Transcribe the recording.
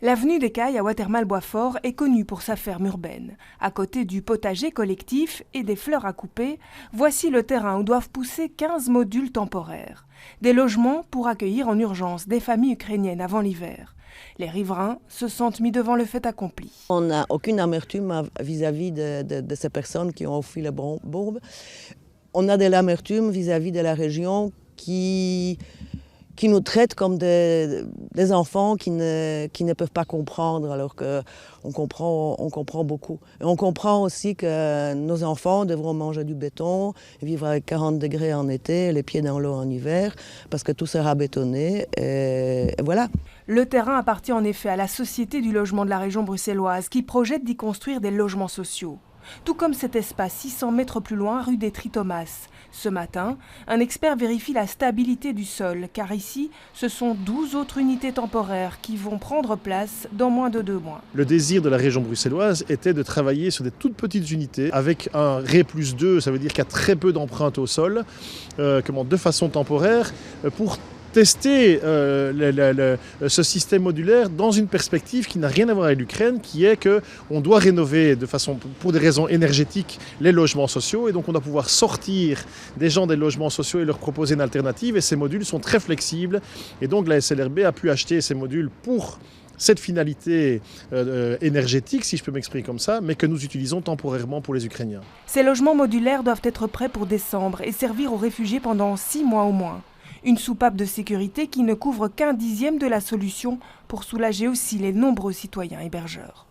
L'avenue des Cailles à Watermal-Boisfort est connue pour sa ferme urbaine. À côté du potager collectif et des fleurs à couper, voici le terrain où doivent pousser 15 modules temporaires. Des logements pour accueillir en urgence des familles ukrainiennes avant l'hiver. Les riverains se sentent mis devant le fait accompli. On n'a aucune amertume vis-à-vis de ces personnes qui ont fui les bombes. On a de l'amertume vis-à-vis de la région qui nous traitent comme des enfants qui ne peuvent pas comprendre, alors qu'on comprend beaucoup. Et on comprend aussi que nos enfants devront manger du béton, vivre avec 40 degrés en été, les pieds dans l'eau en hiver, parce que tout sera bétonné, et voilà. Le terrain appartient en effet à la Société du logement de la région bruxelloise, qui projette d'y construire des logements sociaux. Tout comme cet espace 600 mètres plus loin, rue des Tritomas. Ce matin, un expert vérifie la stabilité du sol, car ici, ce sont 12 autres unités temporaires qui vont prendre place dans moins de 2 mois. Le désir de la région bruxelloise était de travailler sur des toutes petites unités, avec un Ré+2, ça veut dire qu'il y a très peu d'empreintes au sol, de façon temporaire, pour tester ce système modulaire dans une perspective qui n'a rien à voir avec l'Ukraine, qui est qu'on doit rénover pour des raisons énergétiques les logements sociaux, et donc on doit pouvoir sortir des gens des logements sociaux et leur proposer une alternative, et ces modules sont très flexibles, et donc la SLRB a pu acheter ces modules pour cette finalité énergétique, si je peux m'exprimer comme ça, mais que nous utilisons temporairement pour les Ukrainiens. Ces logements modulaires doivent être prêts pour décembre et servir aux réfugiés pendant 6 mois au moins. Une soupape de sécurité qui ne couvre qu'1/10 de la solution pour soulager aussi les nombreux citoyens hébergeurs.